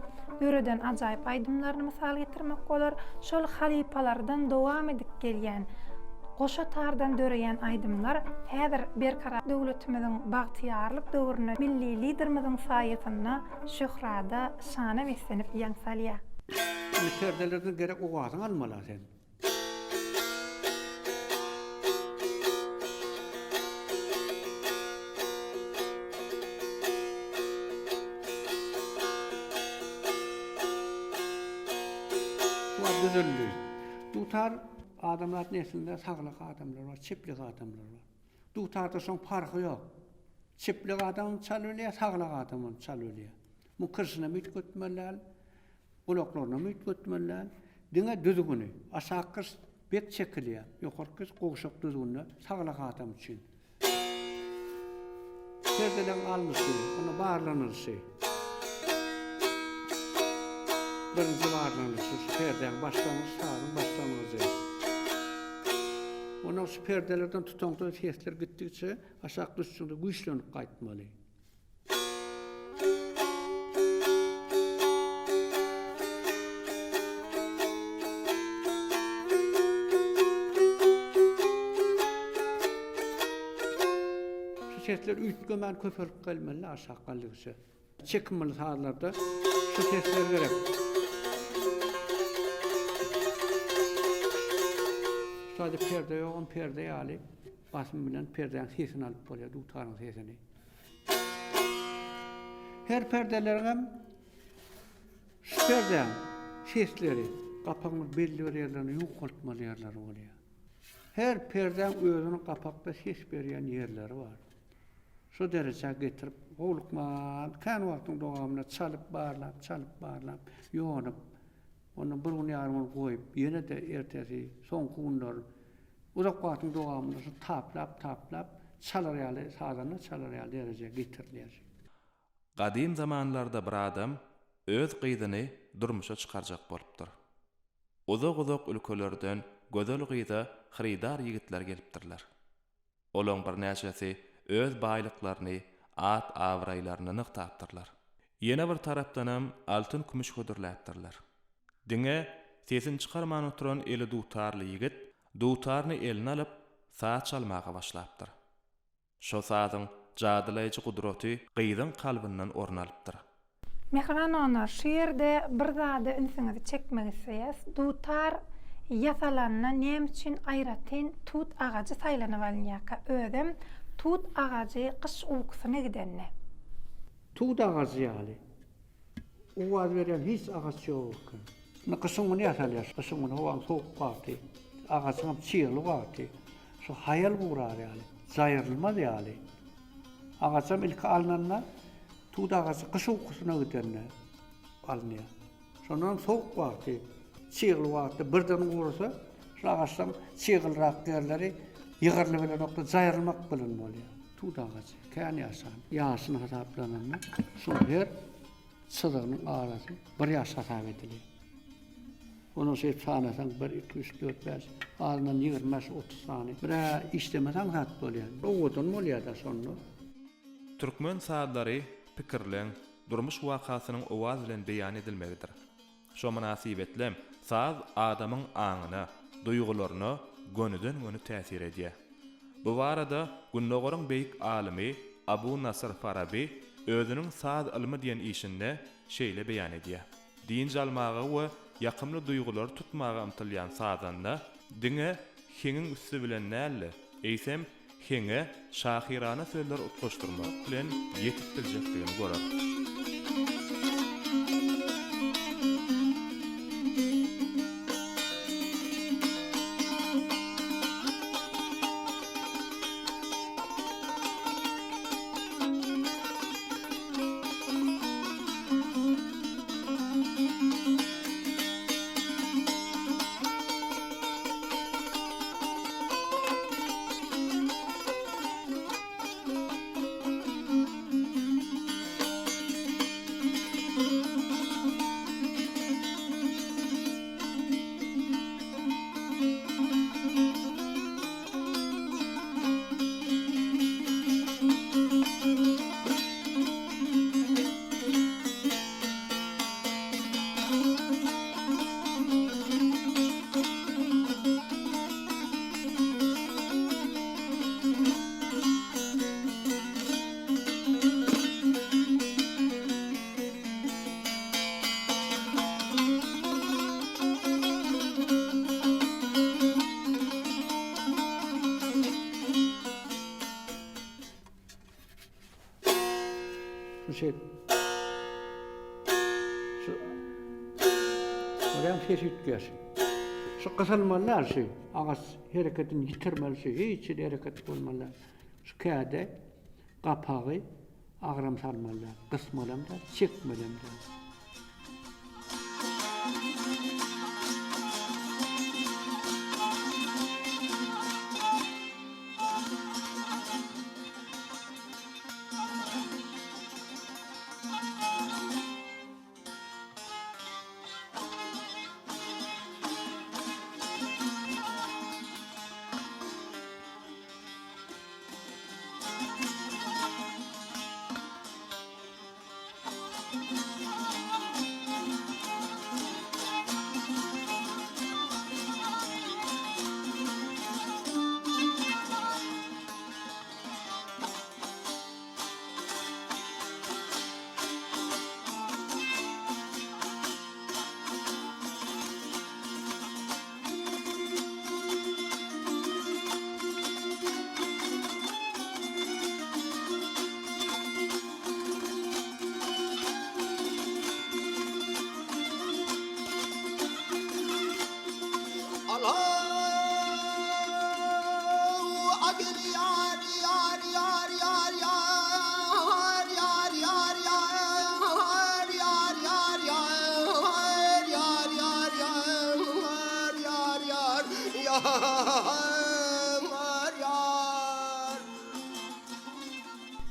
döreden ajaýyp aýdymlaryny mysal getirmek bolar. Şol halipalardan dowam edip gelýän goşa tardan döreýän aýdymlar häzir berkara döwletimiziň bagtyarlyk döwrüne milli liderimiziň saýatyna şöhrada şana beslenip ýaňsalýar. Perdelerden gerek o gazyň almalar sen. Düzüldü. Dutar adamlar nesinde saglyk adamlar var, çiplik adamlar var. Dutarda soň farky ýok. Çiplik adam çalylýar, saglyk adam çalylýar. Bu kırşyna müt götmeler, ulaklarına müt götmeler. Diňe düzgüni, aşağı bek çekilýär. Ýokarky gowşak düzgünle saglyk adam üçin. Perdelen almysy, onu barlanyrsa. Birinci varlanırsa süperden başlamış, sağın başlamışı. Ondan süperdelerden tutandığı sesler gittikçe aşağı düşüşünde güçlenip kaytmalı. Şu sesler ütgömen köpürüp gelmeli aşağı kaldıkça. Çekimli sahalarda şu sesler gerek. Sadece perde yok, on perde ýaly basym bilen perdeň sesini alyp bolýar, dutaryň sesini. Her perdeleriň perdeň sesleri, kapagyny belli bir ýerlerine ýokaltmaly ýerleri bolýar. Her perdeň özüniň kapakda ses berýän ýerleri bar. Şu derejä getirip, golukman, kan wagtyň dowamyna çalyp barlap, ýonyp, onu bir ýarymyny goýup, ýene de ertesi, soňky günler uzak wagtyň dowamyna taplap, çalar ýaly, sazany çalar ýaly derejä getirilýär. Gadim zamanlarda bir adam öz gyzyny durmuşa çykarjak bolupdyr. Uzak ülkelerden gözel gyza xridar ýigitler gelipdirler. Olaň bir näçesi öz baýlyklaryny, at awraýlaryny nyktapdyrlar. Ýene bir tarapdanam altyn kümüş hödürläpdirler. Diňe sesin çykarman oturan eli dutarly ýigit dutaryny eline alyp saat çalmaga başlapdyr. Şo satyň jadylaýjy gudraty gyzyň kalbynden orun alypdyr. Mehriban onar, şu ýerde bir zady ünsüňizi çekmek isleýäs. Dutar ýasalanna näme üçin aýratyn tut agajy saýlanyp alýaka. Özüm tut agajy kış uykusyna gidenne. Tut agajy ýaly. O waz beren hiç agaç ýok. Nakışımını yasalıyar, kışımını hovan soğuk vakti, ağaçına çiğli vakti. Şu hayal kurar yani, zayırılmaz yani. Ağaçam ilk alınanlar, tuğda ağaçı kış uykusuna gidenler alınıyor. Sonra soğuk vakti, çiğli vakti, birden uğursa, şu ağaçtan çiğlirak yerleri yığırlı bile nokta zayırılmak bilin oluyor. Tuğda ağaçı, kâni yasan, yağsını hesaplananlar, sonra her sıdığının ağrısı bir yaş hesap ediliyor. Onu seyip sanasan 1, 2, 3, 4, 5, ağzından 25-30 sani. Bira işlemesen hat bolýar. Oğudun bolýar da sonra. Türkmen saadlary pikirlen, durmuş wakasynyň owaz bilen beýan edilmegidir. Şo münasibetle saz adamyň aňyna, duýgularyna gönüden-göni täsir edýär. Bu barada Gündogaryň beýik alimi Abu Nasr Farabi özüniň saz ilmi diýen işinde şeýle beýan edýär. Din jalmagy we yakymly duýgular tutmaga ymtylýan sazanda diňe heňiň üstü bilen näle eýsem heňe şahirana sözler utgaşdyrmak bilen ýetip biljekdigini görer. Şu oraya fesit gelsin. Şu kısalmalar şey, ağız hareketini yitirmeli şey, hiç hareket olmalı. Şu kağıda kapağı ağram salmalı, kısmalı da, çekmeli de.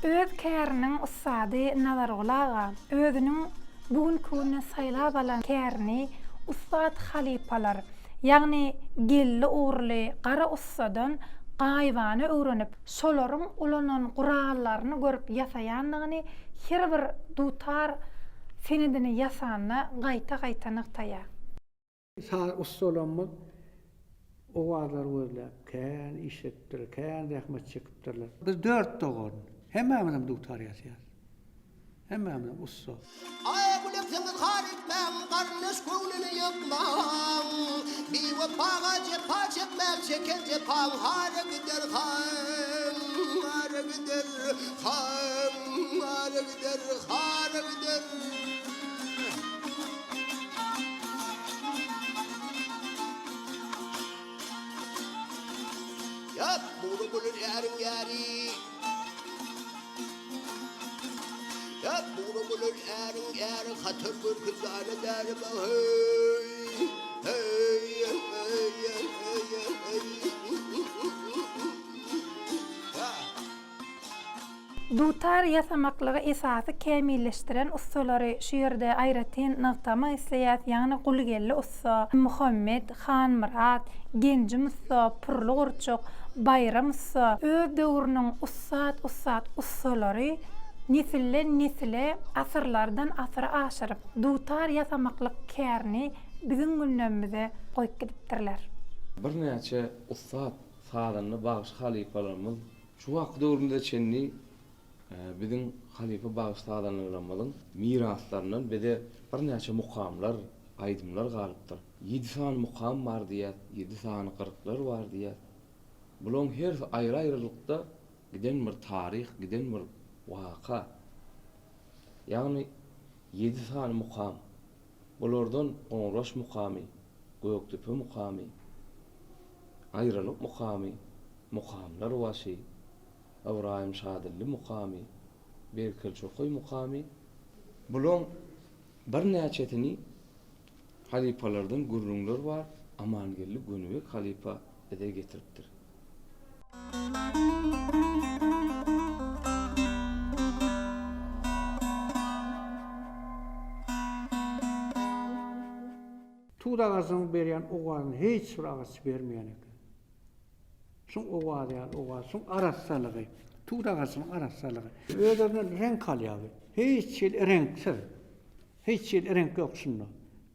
Öz käriniň ussady Nazarulaga özüniň bugünkü saýlap alan kärini Ustad halipalar, ýagny gelli uğurly gara ussadan gaýbany öwrenip, şolaryň ulanan gurallaryny görüp ýasaýandygyny her bir dutar senedini ýasanyna gaýta-gaýta nyktaýar. Sağ ustalamyz o wagtlar böyle kän işetdir, kän rahmet çekipdirler. Biz 4 doğun. Hemmemiz dutar ýasaýar. Hemmemiz ussa. Ay bu lefzimi harit ben kardeş koynunu yıkmam. Bir vapağa cepha çekmek çeken cepha hara gider han, hara gider han, hara gider, hara gider. Yap bunu bulur yarın yari. Yap bunu bulur yarın yarın hatır bir kızana derim hey hey hey hey. Dutar ýasamaklygy esasy kämilleşdiren ustalary şu ýerde aýratyn nagtama isleýär, ýagny Gulgelli ussa, Muhammed, Han Murat, Genji ussa, Purly Gurçuk, Bayram ussa, öz döwrüniň ussat ustalary nesilden nesile asyrlardan asyra aşyryp dutar ýasamaklyk kärini bizim gündämimize goýup gidipdirler. Bir näçe ussat saýlanyny bagyş halipalarymyz şu wagt döwründe çenli bizim halifa bagyş saýlanylaryň miraslarynyň bize bir näçe mukamlar aydymlar galypdyr. 7 san mukam bar diýär, 7 sany kyrklar bar diýär. Bulan her aýry-aýrylykda giden bir tarih, giden bir waka. Ýagny 7 sany mukam. Bulardan Oňraş mukamy, Göktepe mukamy, aýrylyk mukamy, mukamlar başy, Ibrahim Şadylly mukamy, Berkel Çokoy mukamy. Bulan bir näçetini halipalardan gurrunlar var, Amangelli Gönübek halipa ede getiripdir. Tuğdağazın berýän oğazyn hiç bir ağaç bermeýän eken. Şoň oğaz ýa oğaz, şoň arassalygy, tuğdağazyn arassalygy. Özüne renk alýar. Hiç şey renksiz. Hiç şey renk ýok şunda.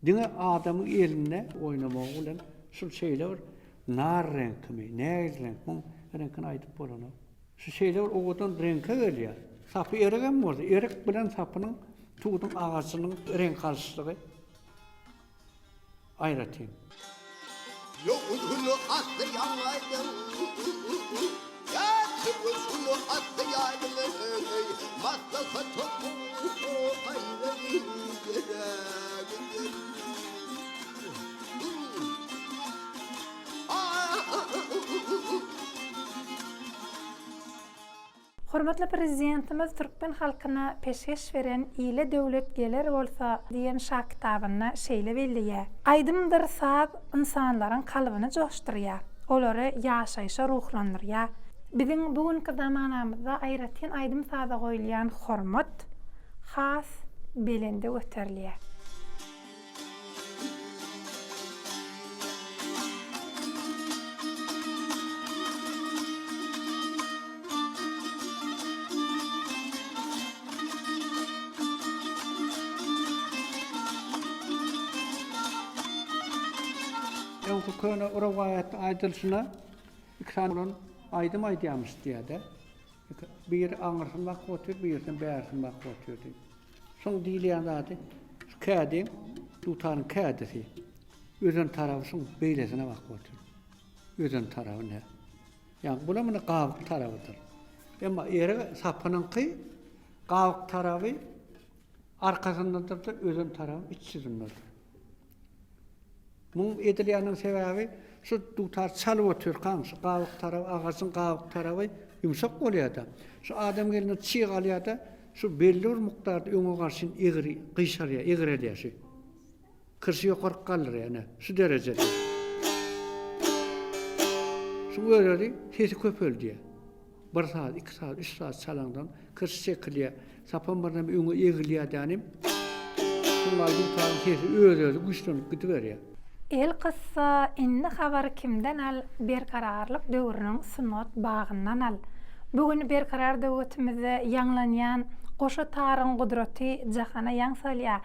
Diňe adamyň eline oynamak bilen şu şeyler nar renkmi, näz renk, bu renkini aýdyp bolan. Şu şeyler oğudan renkge gelýär. Sapy eregen bolsa, erek bilen sapynyň tuğdyň ağaçynyň renk alşylygy aýratyn. Yolunu atlayamadım. Ya kıvılcını atlayamadım. Matlaka topu ayrılayım gerektir. Hormatly prezidentimiz Türkmen halkyna peşkeş beren ýyly döwlet geler bolsa diýen şak kitabyna şeýle belliýär. Aýdymdyr saat insanlaryň kalbyny joşdurýar, olary ýaşaýşa ruhlandyrýar. Biziň bugünkü zamanamyzda aýratyn aýdym saata goýulýan hormat has belinde göterilýär. Ýa-da köne rowayat aýdylşyna ikran bolan aýdym aýdýarmyş diýär. Bir aňyrsymak gotur, birden bärsmak gotur. Şoň diýilýän zady şu kädi, tutanyň kädisi. Özün tarafy şoň beýlesine bak gotur. Özün tarafy ne? Ýa bula mene gaýyk tarabydyr. Emma ere sapynynky gaýyk tarafy arkasyndadyr, özün tarafy içsizdir. Bu edilýäniň sebäbi şu tutar çalyp oturýan, şu gaýyk tarapy, agaçyň gaýyk tarapy ýumşak bolýar da. Şu adam gelini çyg alýar da, şu belli bir mukdarda öňe garşy egri, gyşarýar, egrelýär şu. Kırsy ýokaryk galyr ýa-ni, şu derejede. Şu öýleri hesi köpeldi. 1 saat, 2 saat, 3 saat çalandan kırsy çekilýär. Sapan birden öňe egilýär dänim. Şunlar tutaryn hesi öýleri güçlenip gidiberýär. El kıssa inni habar kimden al berkararlyk döwrüniň sunnat bagyndan al. Bugün berkarar döwletimizde ýanglanýan goşa taryň gudraty jahana ýaň salýar.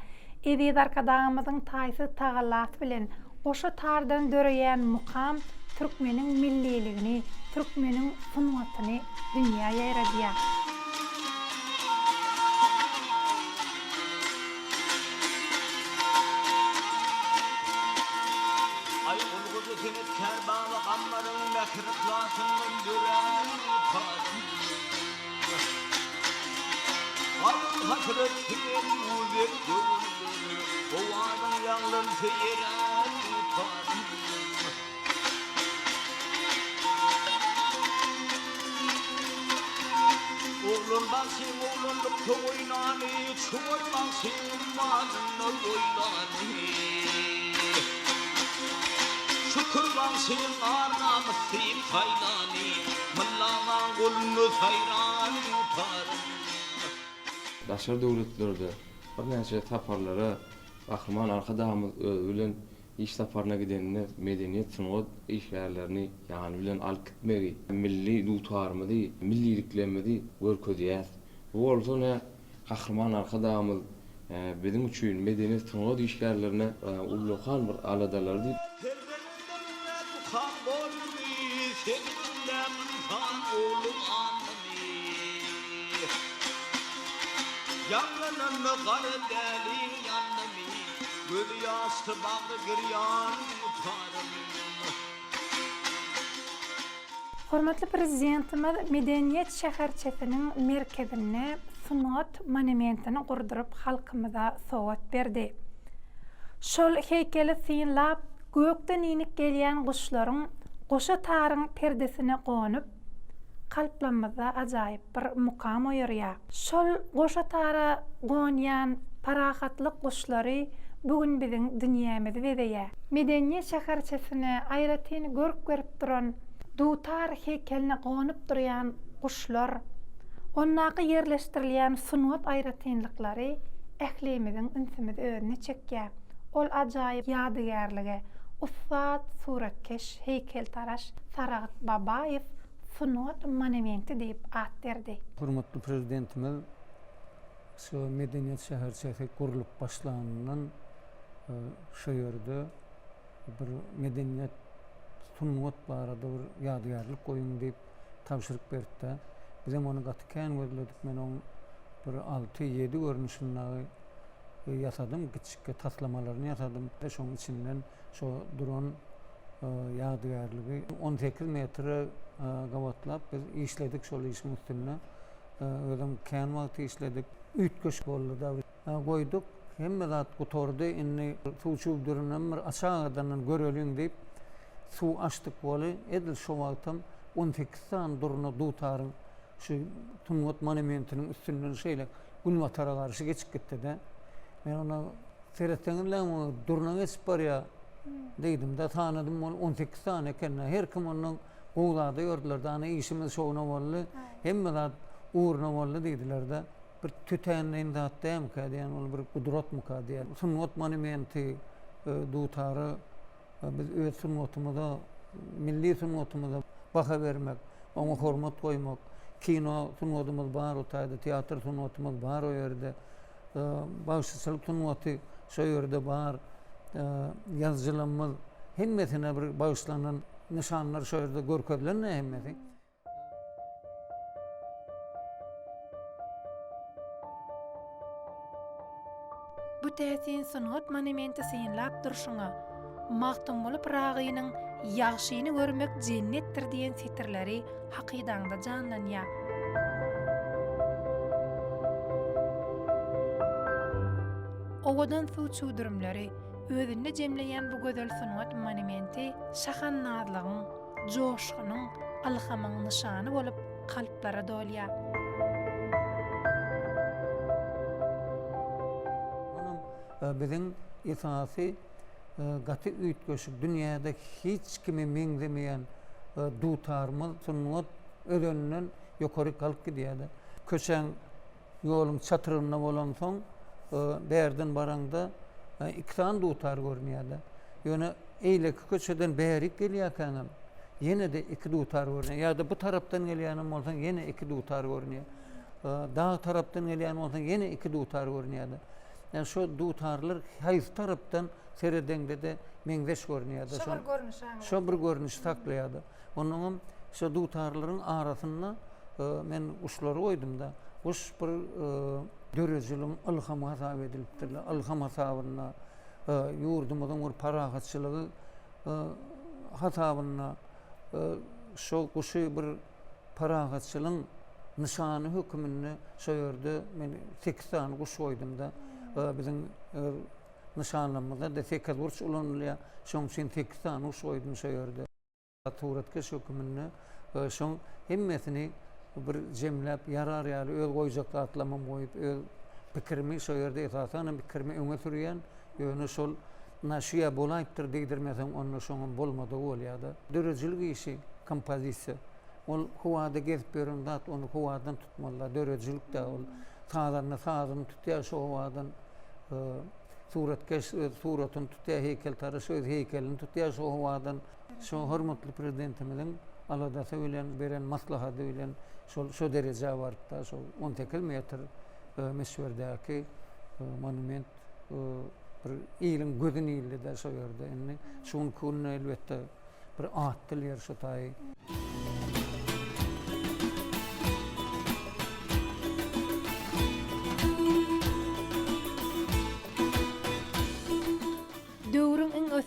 Edip arkadağymyzyň taýsy tagallat bilen goşa tardan döreýän mukam türkmeniň milliligini, türkmeniň sunnatyny dünýäge ýaýradýar. Kerbala kammarın mekhriklasının düren tadım Alın hasret seyir uzet gönlünü Kovadın yanlın seyiren tadım Oğlun baksın oğlunlukta oynanı Çoğul baksın madınla oynanı Şükürlan senin anamı seyip haylani Mıllağan golunu sayran yutarım Daşar döwletlerde bir näçe taparlara Bahman arkadağımız bilen iş taparına gidenler medeniýet sungat işgärlerini ýani bilen alyp gitmegi, milli dutarmydy, milliliklemedi görkezýär. Bu bolsa Kahraman arkadağımız bizim üçin medeniýet sungat işgärlerine ullukan bir aladalardy. Kan bolmy seninlem kan oğlum anmy Yanlanma gardelin yanmy Gül yastı bağı giryan utarım. Hormatly prezidentimiz Medeniyet şäherçesiniň merkezine Sunat monumentini gurdurup halkymyza sowat berdi. Şol heykeli synlap gökden inik gelýän guşlaryň goşa taryň perdesine gonyp kalplamyza ajaýyp bir mukam oýarýar. Şol goşa tara gonýan parahatlyk guşlary bugün biziň dünýämizi bezeýär. Medeniyet şäherçesine aýratyny görüp duran dutar heykeline gonyp durýan guşlar, onnaky yerleşdirilýän sunat aýratynlyklary ählimiziň ünsimizi özüne çekýär. Ol ajaýyp ýadygärlige Ustad suratkeş heykeltaraş Saragat Babaýew sunat monumenti diýip at berdi. Hormatly prezidentimiz şu medeniyet şäherçesi kurulup başlanandan şu ýerde bir medeniyet sunat barada bir ýadygärlik goýun diýip tapşyryk berdi. Bizim onu gatykän gözledik. Men onu bir 6-7 görnüşünde yasadım, kiçik taslamalarını yasadım. Şoň içinden şu duran ýadygärligi 18 metre gawatlap biz işledik şol işin üstüne. Özüm kän wagty işledik. Ütköş boldy da goýduk. Hemme zat gutordy, inni suw durunam bir aşağıdan görelin diýip suw açdyk boly. Edil şo wagtym 18 san durna dutarın şu Tungut monumentinin üstünden şeýle Gulbatara garşy geçip gitdi de. Men ona seretseňler durna geçip barýa dedim de tanıdım, 18 tane eken her kim onun oğladı gördüler de hani işimiz şoğuna bolly hemme zat uğruna bolly dediler de bir tütenleyin de hatta hem kadiyan ol bir kudrat mukadiyan sunat monumenti dutarı biz öz sunatımıza milli sunatımıza baka vermek, ona hormat koymak, kino sunatımız bar o tayda, tiyatr sunatımız bar o yerde, bağışçılık sunatı şu yerde bar, yazıcılığımız hemmesine bir bağışlanan nişanlar şu yerde görkezlenme hemmeti. Bu täsin sunat monumenti synlap durşuňa magtym bolup ragynyň ýagşyny görmek jennetdir diýen setirleri hakydaňda janlanýar. Owadan suw çudurumlary özünde jemleýän bu gözel sunat monumenti şahan nazlygyň, joşgynyň, alhamyň nişany bolup kalplara dolýar. Bizim esasy gaty ütköşük dünýäde hiç kimi meňzemeýän dutarmyz sunat ödönünden ýokary kalyp gidýär. Köçen ýoluň çatyrynda bolan soň bärden baranda iki tane dutar görünýär. Ýöne eýleki köçeden bärik gelýärkänem ýene de iki dutar görünýär. Ýa-da bu tarapdan gelýänem bolsa ýene iki dutar görünýär. Dağ tarapdan gelýän bolsa ýene iki dutar görünýär. Yani şu dutarlar hayız taraftan seredende de meňzeş görünýär. Şu bir görnüş taklaýardy. Onun şu dutarlaryň arasynda men uşlary goýdum da. Uş bir dörejiliň ilham hasap edilipdir. Ilham hasabyna ýurdumyzyň bir parahatçylygy hasabyna şu kuşy bir parahatçylyň nişany hökmünde şu ýerde men 8 tane kuş goýdum da. Bizim nişanlamada da 8 burç ulanılıyor. Şoň üçin 8 tane uş goýdum şu ýerde. Suratkeş hökmünde şoň hemmesini bir jemläp ýarar ýaly öz goýjak atlamam goýup öz pikirimi şu ýerde esasan pikirimi öňe sürýän ýöne şol naşiýa bolaýpdyr diýdirmesem onu şoň bolmady bolýardy. Dörejilik işi, kompozisiýa. Ol howada gezip berýän zat onu howadan tutmaly. Dörejilik de ol sağdan tutýar şu howadan suratkeş suratyny tutýar heykeltaraş öz heykelini tutýar şu howadan. Şu hormatly prezidentimiziň aladasy bilen beren maslahaty bilen şu derejä barda şu 18 metr meşwerdäki monument bir ýylyň gözüni ýyldy şu ýerde. Indi şuň kunna elbetde bir atdyl ýer şu taý.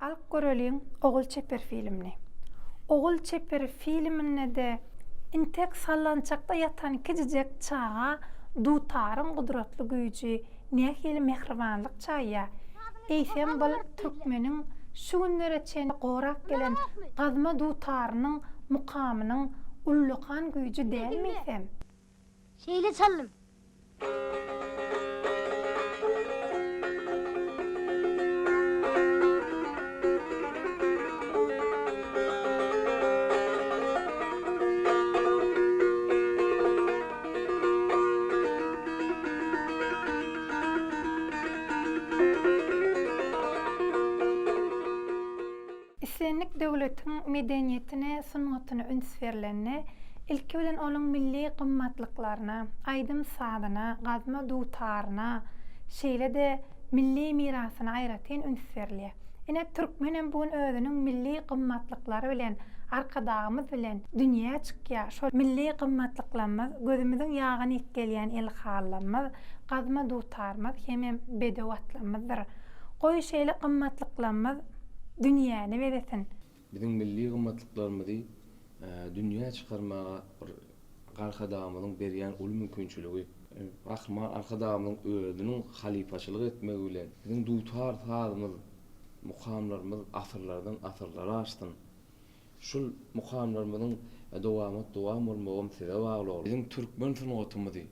Alıp göreliň Ogul Çeper filmini. Ogul Çeper filminde de intek sallançakda yatan kicicek çağa dutarın kudratlı güýji, nähili mehribanlyk çaýa. Eýsem bol türkmeniň şu günlere çen gorak gelen gazma dutarynyň mukamynyň ullukan güýji dälmisem? Şeyle çaldım. İslenlik döwletiň medeniýetine, sunnatyna üns berilenne, ilki bilen olaň milli gymmatlyklaryna, aýdym sadyna, gazma dutaryna, şeýle de milli mirasyna aýratyn üns berilýär. Ine türkmenem bugün özüniň milli gymmatlyklary bilen, arkadagymyz bilen dünýä çykýar. Şol milli gymmatlyklarymy gözümiziň ýagyny ikgelýän elhallarymyz, gazma dutarymyz hemem bedewatlarymyzdyr. Goý şeýle gymmatlyklarymy dünýäni beresin. Bizim milli gymmatlyklarymy dünýä çykarmaga garkadamynyň berýän uly mümkinçiligi. Rahman arkadamynyň özüniň halifaçylyk etmegi bilen bizim dutar taýymyz, mukamlarymyz asyrlardan asyrlara açdyn. Şol mukamlarymyň dowam bolmagam sebäp bagly. Bizim türkmen sungatymyzy,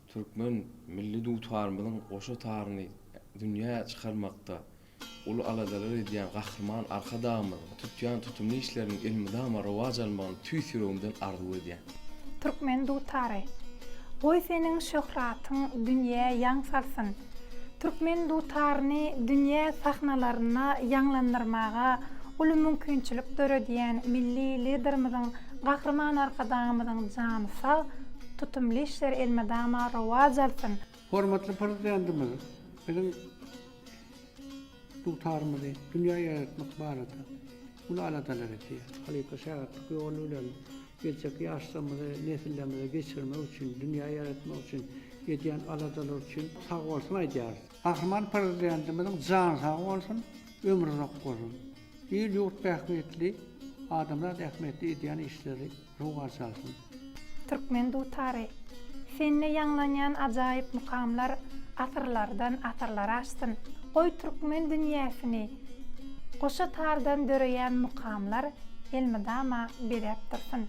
türkmen milli dutarymyzyň oşa taryny dünýäge çykarmakda ulu aladalar edýän gahrman arkadamyz tutýan tutumly işleriniň ilmidama rowaj almagyny tüýsürüňden arzu edýän. Türkmen dutary. Goý seniň şöhratyň dünýä ýaňsalsyn. Türkmen dutaryny dünýä sahnalaryna ýanglandyrmaga uly mümkinçilik döredýän milli liderimiziň gahrman arkadamyzyň jany sag tutumly işler ilmidama rowaj alsyn. Hormatly prezidentimiz, bizim dutarymyzy dünýä ýaratmak barada ulu aladalar etýär. Halipa şäherlik ýolu bilen gelecek ýaşlarymyzy, nesillerimize geçirmek üçin, dünýä ýaratmak üçin edýän aladalar üçin sag bolsun aýdýar. Ahman prezidentimiziň jany sag bolsun, ömrü uzak bolsun. Il ýurt rahmetli adamlar rahmetli edýän işleri rowaj alsyn. Türkmen dutary. Senne ýanglanýan ajaýyp mukamlar asyrlardan asyrlara açsyn. Goý türkmen dünýäsini goşa tardan döreýän mukamlar elmidama berip dursyn.